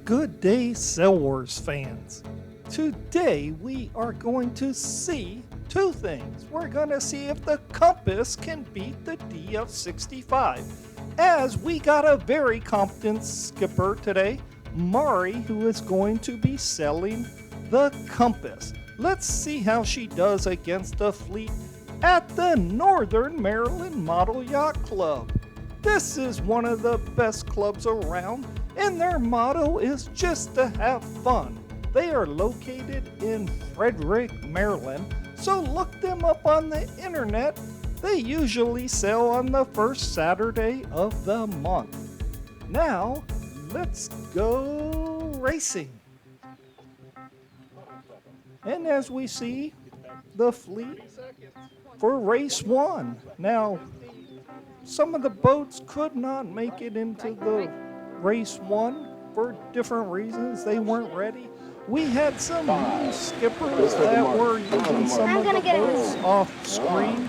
Good day, Cell Wars fans. Today we are going to see two things. We're going to see if the Compass can beat the DF65, as we got a very competent skipper today, Mari, who is going to be selling the Compass. Let's see how she does against the fleet at the Northern Maryland Model Yacht Club. This is one of the best clubs around, and their motto is just to have fun. They are located in Frederick, Maryland, so look them up on the internet. They usually sell on the first Saturday of the month. Now, let's go racing. And as we see, the fleet for race one. Now, some of the boats could not make it into the race one for different reasons. They weren't ready. We had some new skippers that were using some of the boats off screen.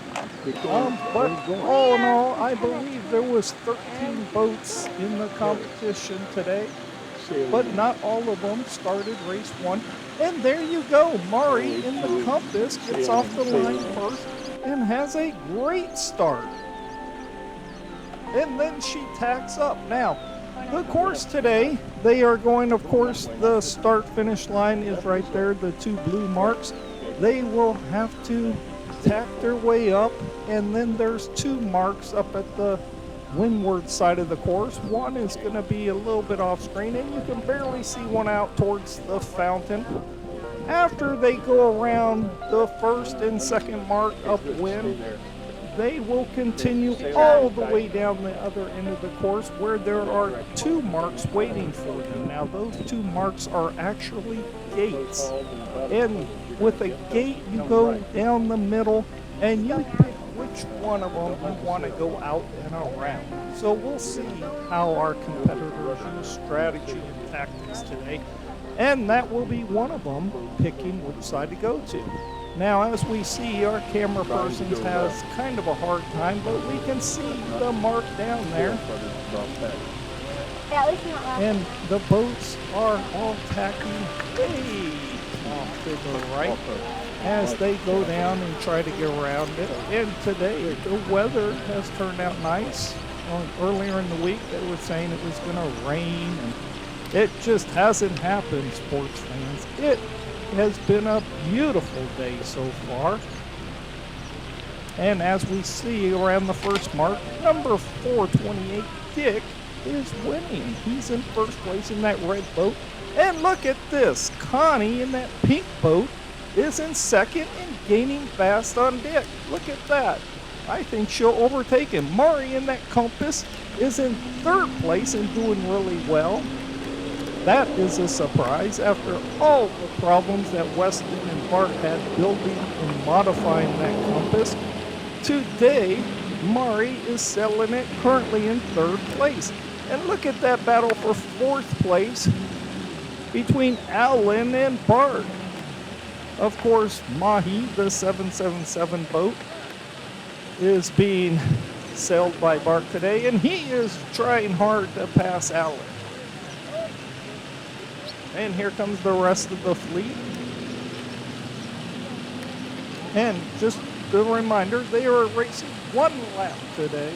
But all in all, I believe there was 13 boats in the competition today, but not all of them started race one. And there you go, Mari in the Compass gets off the line first and has a great start. And then she tacks up. Now, the course today, they are going, of course, the start-finish line is right there, the two blue marks. They will have to tack their way up, and then there's two marks up at the windward side of the course. One is going to be a little bit off screen, and you can barely see one out towards the fountain. After they go around the first and second mark upwind, they will continue all the way down the other end of the course where there are two marks waiting for them. Now, those two marks are actually gates. And with a gate, you go down the middle and you pick which one of them you want to go out and around. So we'll see how our competitors use strategy and tactics today. And that will be one of them, picking which side to go to. Now, as we see, our camera person has kind of a hard time, but we can see the mark down there. And the boats are all tacking way off to the right as they go down and try to get around it. And today, the weather has turned out nice. Earlier in the week, they were saying it was going to rain, and it just hasn't happened, sports fans. It has been a beautiful day so far. And as we see around the first mark, number 428, Dick, is winning. He's in first place in that red boat. And look at this, Connie in that pink boat is in second and gaining fast on Dick. Look at that. I think she'll overtake him. Mari in that Compass is in third place and doing really well. That is a surprise after all the problems that Weston and Bart had building and modifying that Compass. Today, Mari is selling it currently in third place. And look at that battle for fourth place between Alan and Bart. Of course, Mahi, the 777 boat, is being sailed by Bart today, and he is trying hard to pass Alan. And here comes the rest of the fleet. And just a reminder, they are racing one lap today.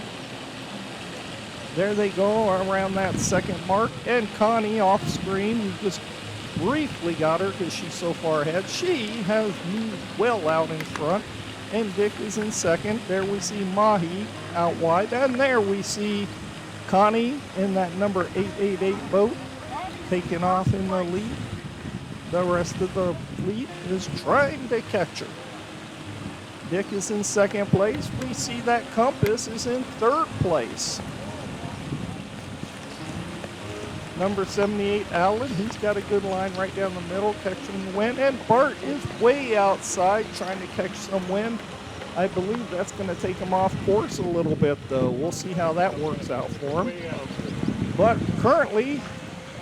There they go around that second mark. And Connie off screen, we just briefly got her because she's so far ahead. She has moved well out in front. And Dick is in second. There we see Mahi out wide. And there we see Connie in that number 888 boat, taking off in the lead. The rest of the fleet is trying to catch her. Dick is in second place. We see that Compass is in third place. Number 78, Allen, he's got a good line right down the middle, catching the wind. And Bart is way outside trying to catch some wind. I believe that's going to take him off course a little bit, though. We'll see how that works out for him. But currently,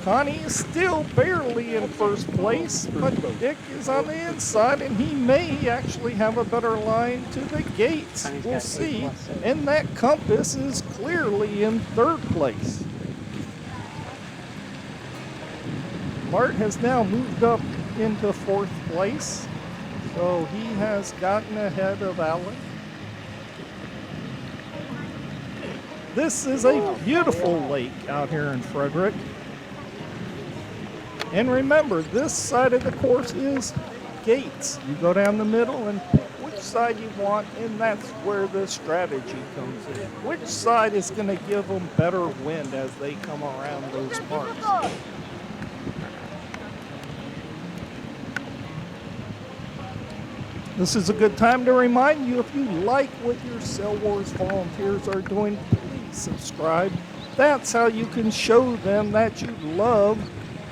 Connie is still barely in first place, but Dick is on the inside, and he may actually have a better line to the gates. We'll see. And that Compass is clearly in third place. Bart has now moved up into 4th place, so he has gotten ahead of Alan. This is a beautiful lake out here in Frederick. And remember, this side of the course is gates. You go down the middle and pick which side you want, and that's where the strategy comes in. Which side is going to give them better wind as they come around those marks. This is a good time to remind you, if you like what your Cell Wars volunteers are doing, please subscribe. That's how you can show them that you love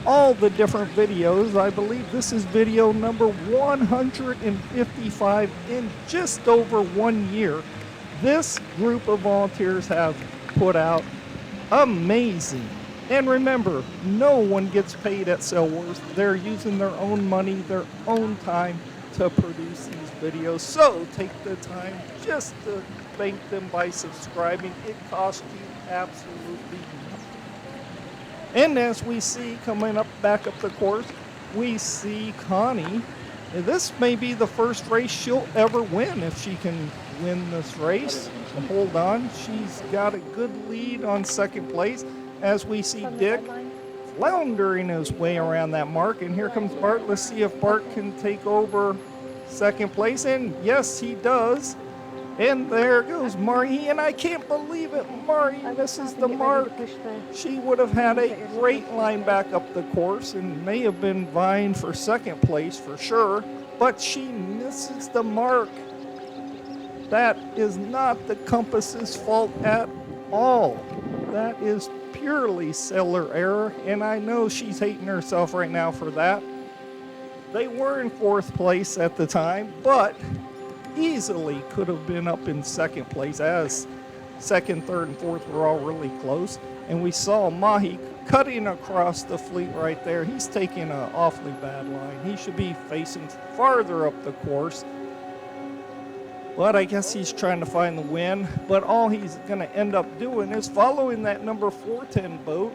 all the different videos. I believe this is video number 155 in just over 1 year. This group of volunteers have put out amazing. And remember, no one gets paid at Cell Wars. They're using their own money, their own time to produce these videos. So take the time just to thank them by subscribing. It costs you absolutely nothing. And as we see coming up back up the course, we see Connie. And this may be the first race she'll ever win if she can win this race. So hold on. She's got a good lead on 2nd place as we see Dick floundering his way around that mark. And here comes Bart. Let's see if Bart can take over 2nd place. And yes, he does. And there goes Mari, and I can't believe it. Mari misses the mark. She would have had a great line back up the course and may have been vying for 2nd place for sure, but she misses the mark. That is not the compass's fault at all. That is purely cellular error, and I know she's hating herself right now for that. They were in 4th place at the time, but easily could have been up in 2nd place, as 2nd, 3rd, and 4th were all really close. And we saw Mahi cutting across the fleet right there. He's taking an awfully bad line. He should be facing farther up the course. But I guess he's trying to find the win. But all he's going to end up doing is following that number 410 boat.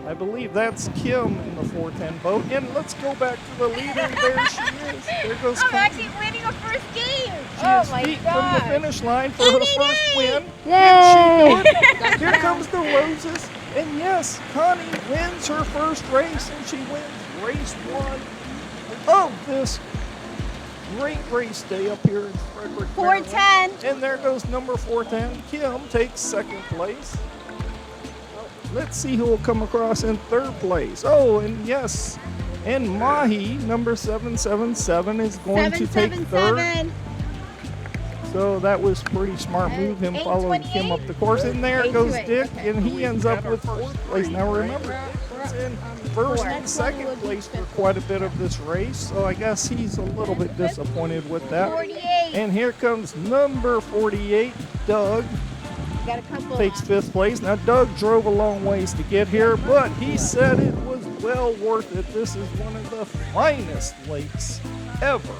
I believe that's Kim in the 410 boat. And let's go back to the leader. There she is. There goes Kim. I'm actually winning a first game. She is feet from the finish line for her first win. Yay! And she do it? Here comes the roses. And yes, Connie wins her first race, and she wins race 1 of this great race day up here in Frederick, 410. And there goes number 410. Kim takes 2nd place. Let's see who will come across in 3rd place. Oh, and yes, and Mahi, number 777, is going to take 3rd. So that was a pretty smart move, him following Kim up the course. And there goes Dick, and he ends up with 4th place. Now remember, Dick was in 1st and 2nd place for quite a bit of this race, so I guess he's a little bit disappointed with that. 48. And here comes number 48, Doug. Takes 5th place. Now, Doug drove a long ways to get here, but he said it was well worth it. This is one of the finest lakes ever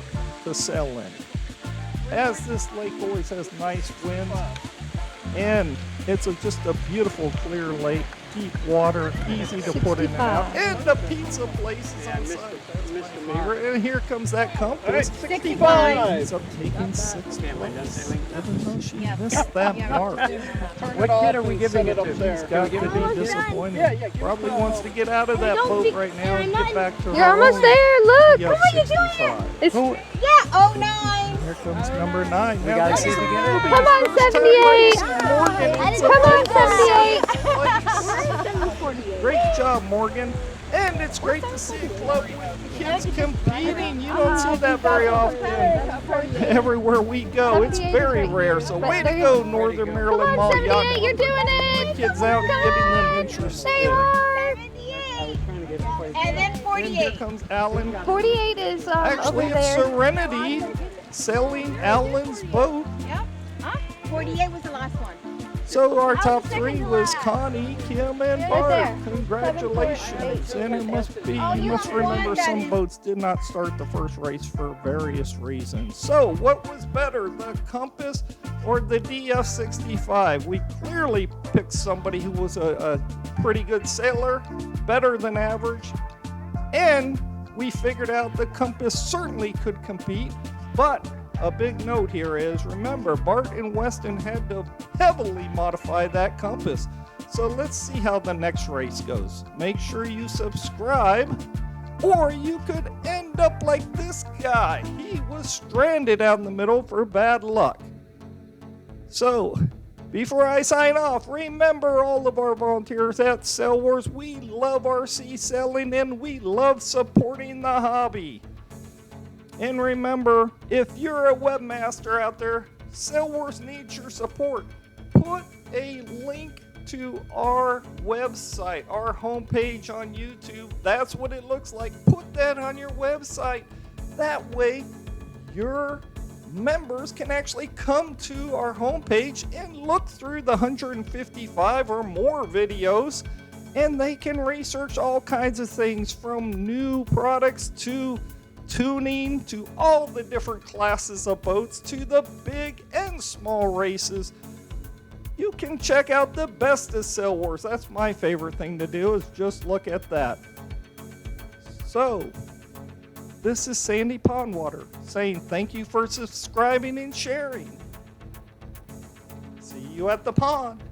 to sail in, as this lake always has nice winds, and it's just a beautiful, clear lake. Deep water, easy to put in and out. And the pizza place is on the side. That's my favorite. And here comes that compass. 65. He's up taking 6th place. Even though she missed that mark. What kid are we giving it to? He's got to be disappointed. Probably wants to get out of that boat right now and get back to her You're almost own there, look! DF65. Yeah, 09. Here comes number 9. We gotta see it again. Come on, 78! Morgan, Come on, 78! Great job, Morgan. And it's great to see club kids competing. You don't see that very often everywhere we go. It's very rare. So way to go, Northern Maryland Mall Yacht. You're doing The it! kids out and getting them interested. They are! 78. And then And here 48. comes Alan. 48 is Actually, over it's there. Serenity sailing Alan's boat. Yep. Huh? 48 was the last one. So our top three was Connie, Kim, and Bart. there. Congratulations. And it must be, you must remember some boats did not start the first race for various reasons. So what was better, the Compass or the DF65? We clearly picked somebody who was a pretty good sailor, better than average. And we figured out the Compass certainly could compete, but a big note here is, remember, Bart and Weston had to heavily modify that Compass. So let's see how the next race goes. Make sure you subscribe, or you could end up like this guy. He was stranded out in the middle for bad luck. So, before I sign off, remember all of our volunteers at Sail Wars. We love RC sailing and we love supporting the hobby. And remember, if you're a webmaster out there, Sail Wars needs your support. Put a link to our website, our homepage on YouTube. That's what it looks like. Put that on your website. That way, your members can actually come to our homepage and look through the 155 or more videos, and they can research all kinds of things from new products to tuning to all the different classes of boats to the big and small races. You can check out the best of Sail Wars. That's my favorite thing to do, is just look at that. So, this is Sandy Pondwater saying thank you for subscribing and sharing. See you at the pond.